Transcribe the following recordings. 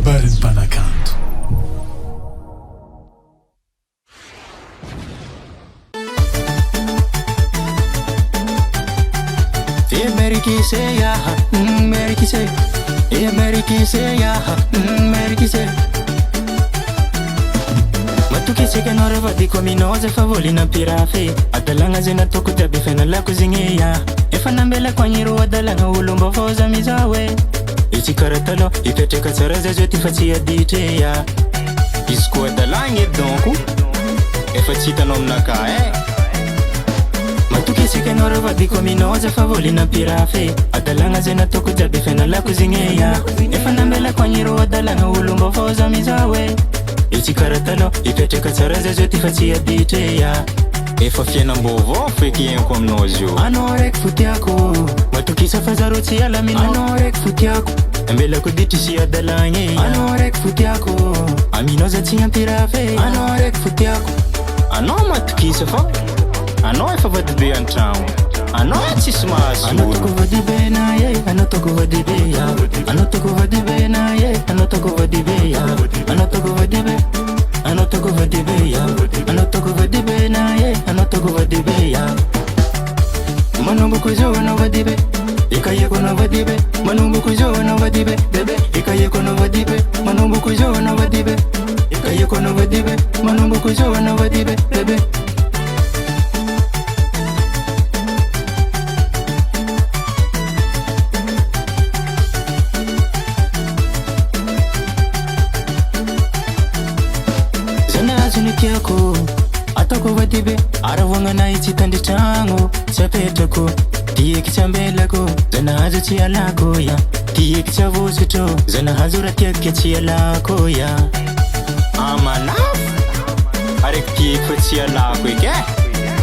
kabarin'ny mpanakanto. Matukiseka noreva di kominoza favolina pirafe adalanga zena toko jabe fena la kuzingeya efa nambela kwanyiro adalanga ulomba foza mizawe ichi karatalo ipeteka tsaraza joti fatia diteya isko adalange donc efa tsitano aminaka Matukiseka noreva di kominoza favolina pirafe adalanga zena toko jabe fena la kuzingeya efa nambela kwanyiro adalanga ulomba foza mizawe ichi karatalo ipeteka tsaraza joti fatia diteya efa fiainam-baovao feky enko aminao anao raiky fotiako matokisa fazaro tsy alamina anao raiky fotiako ambelako ditry sy adalagny anao raiky fotiako aminao za tsy ampirafe anao raiky fotiako anao matokisa fa anao efa vadibe an-tragno anao tsisy mahazo anao toko vadibe na ye anao toko vadibe ya anao toko vadibe na ye anao toko vadibe ya anao toko vadibe anao toko vadibe ya anao toko vadibe na ye anao toko vadibe ya manombo kuzo anao vadibe ikayeko na vadibe manombo kuzo anao vadibe bebe ikayeko na vadibe manombo kuzo anao vadibe ikayeko na vadibe manombo kuzo anao vadibe bebe Zunikiako atako vadibe aravangana ichi tanditrango sapetako tiyeki chambelako zana hazo chialako ya tiyeki chavusito zana hazo ratiake chialako ya amanaf arek tiyeki chialako ike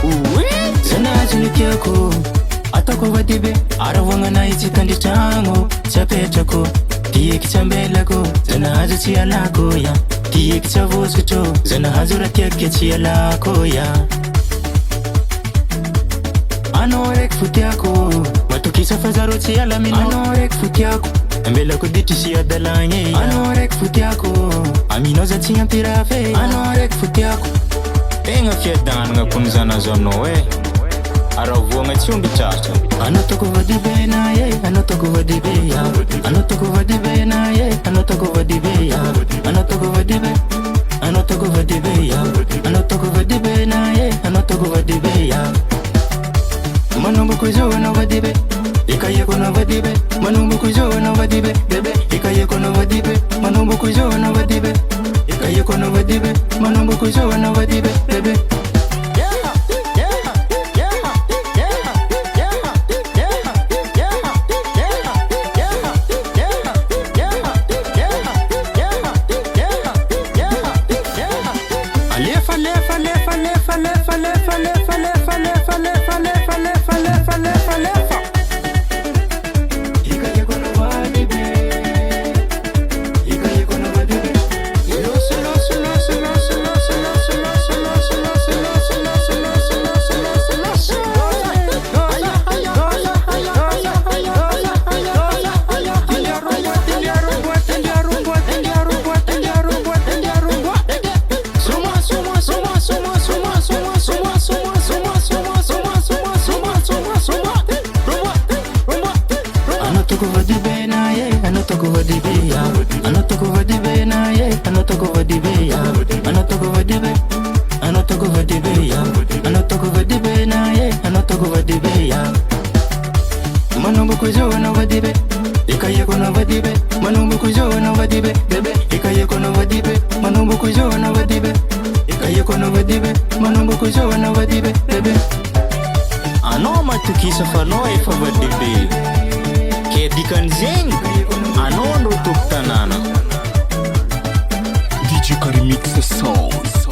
uwe zana zunikiako atako vadibe aravangana ichi tanditrango sapetako tiyeki chambelako zana hazo chialako ya tiyeki chavusito zana hazo ratiake chialako ya anao raiky fotiako matokisa fazaro tsy alamina anao raiky fotiako ambelako ditry sy adalagny anao raiky fotiako aminao za tsy ampirafe anao raiky fotiako tegna fiadanagna kony zanazo anao aravoagna tsy omby tratra anao toko vadibe na ye anao toko vadibe ya anao toko vadibe na ye anao toko vadibe ya anao toko vadibe anao toko vadibe ya anao toko vadibe na ye anao toko vadibe ya manombo kuzo anao vadibe ikayeko na vadibe manombo kuzo anao vadibe bebe ikayeko na vadibe manombo kuzo anao vadibe ikayeko na vadibe manombo kuzo anao vadibe bebe manombo kuzo anao vadibe ikayeko na vadibe manombo kuzo anao vadibe bebe ikayeko na vadibe manombo kuzo anao vadibe ikayeko na vadibe manombo kuzo anao vadibe bebe anao matukisa fa anao efa vadibe ke dikan'zegny anao andro toko tanàna DJ Karimix Songs.